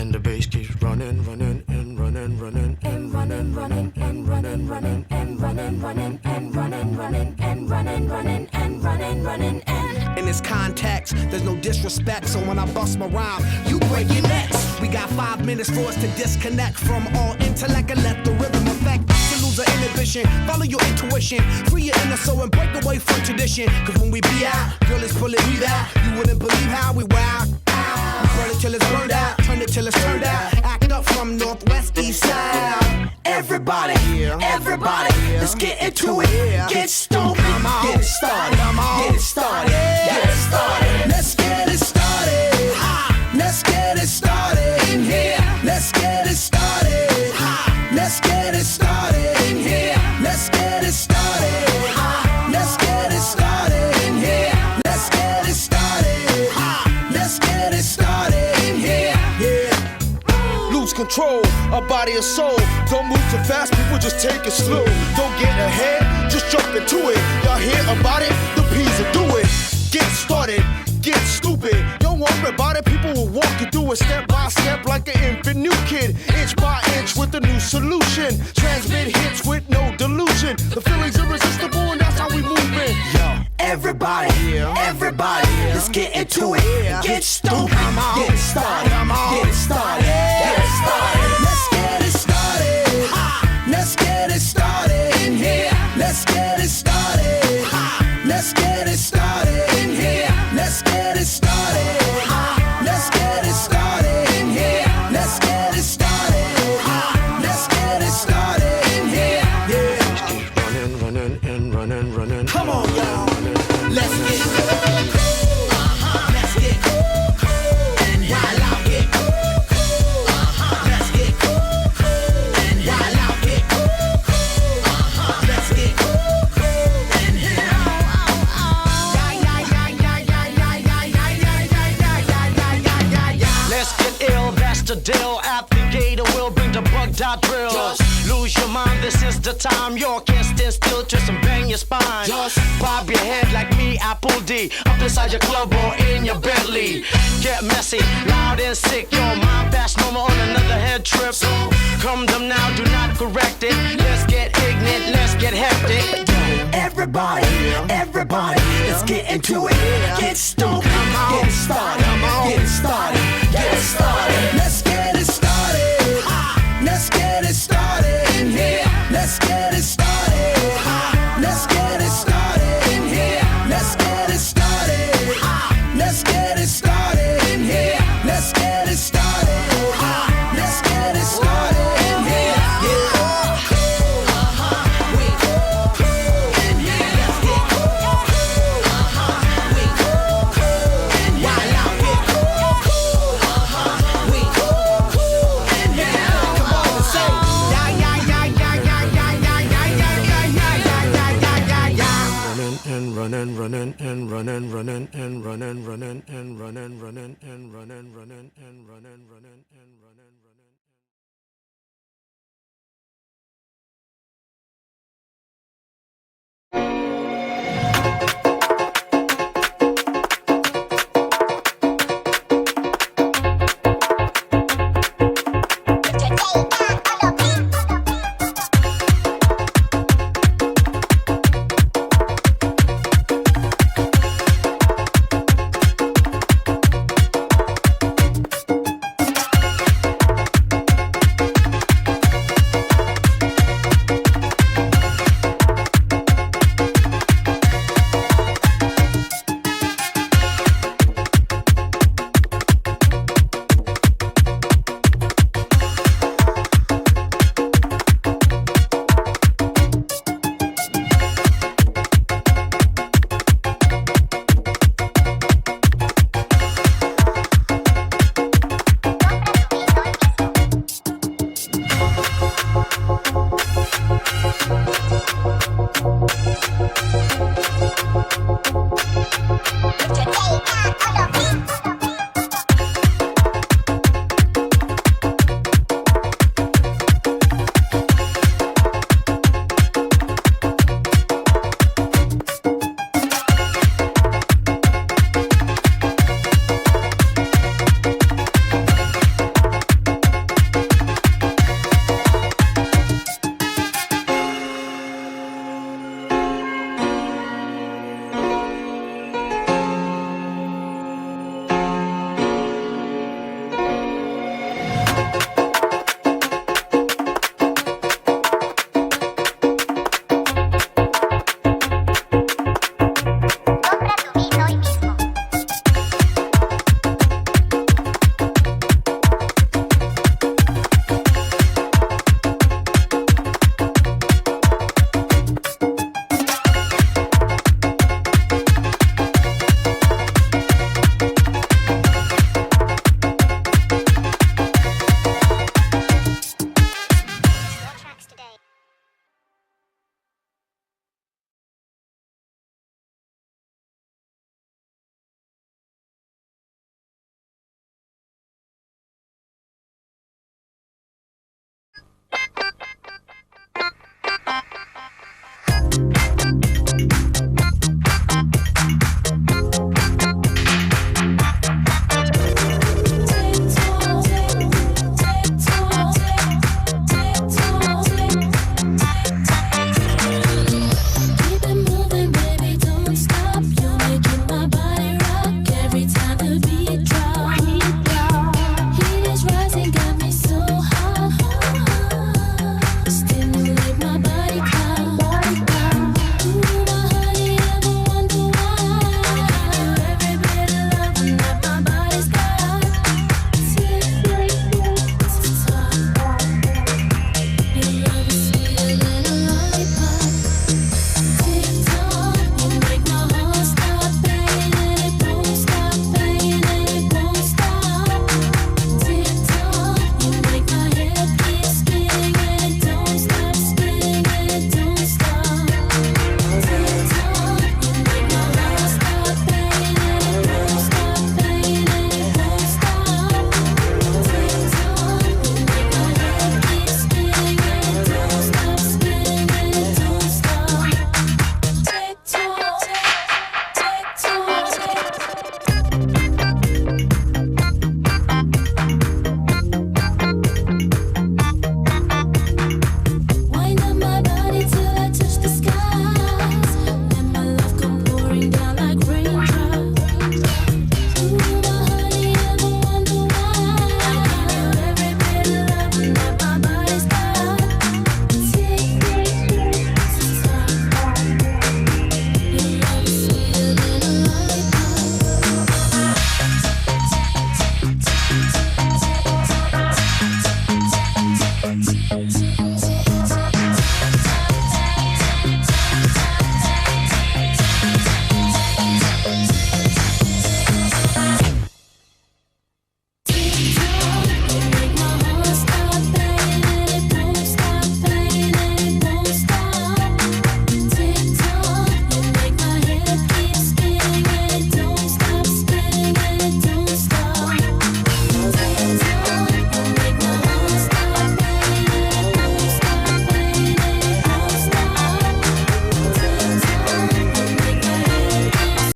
and the bass keeps running, running, and running, running, and running, running, and running, running, and running, running, and running, running, and running, running, and running, running, and in this context, there's no disrespect, so when I bust my rhyme, you break your necks. We got 5 minutes for us to disconnect from all intellect and let the rhythm affect. To lose our inhibition, follow your intuition, free your inner soul and break away from tradition. Cause when we be out, girl, it's pulling me out. You wouldn't believe how we wow. We burn it till it's burned out, turn it till it's turned out. Act up from Northwest East Side. Everybody, everybody, let's get into it. Get stoked, get it started, get it started, get it started. Let's get it started. Let's get it started in here. Let's get it started. Let's get it started in here. Let's get it started. Let's get it started in here. Let's get it started. Let's get it started in here. Yeah. Lose control, our body and soul. Don't move too fast, people just take it slow. Don't get ahead, just jump into it. Y'all hear about it? The P's will do it. Get started, get stupid. Don't worry about it, people will walk you through it step by step like an infant new kid. Inch by inch with a new solution. Transmit hits with no delusion. The feeling's irresistible and that's how we move it. Yo. Everybody, everybody, let's get into it. Get stoked, get it started, get it started, get it started. Let's get it started. Let's get it started in here. Let's get it started. Let's get it started in here. Let's get it started. Let's get it started in here. Let's get it started. Let's get it started in here. Yeah. keep running, running, and running, running. Come on, y'all. Let's get cool. Let's get cool. And while I get cool. Let's get cool. And while I get cool. Let's get cool. And Let's get ill, that's the deal. At the gate, we'll bring the bug dot drill. Lose your mind, this is the time. You can't stand still, twist and bang your spine. Bob your head like me, Apple D. Up inside your club or in your Bentley. Get messy, loud and sick. Your mind fast, normal on another head trip. Come them now, do not correct it. Let's get ignorant, let's get hectic. everybody, everybody, let's get into it. Get stoked, get it started, get it started, get it started. Let's get it started. Let's get it started in here. Let's get it started. Let's get it started in here. Let's get it started. Let's get it started in here. Let's get it started. Let's get it started in here. Running, running, and running, running, and running, running, and running, running, and running, running, and running, running, and running, running.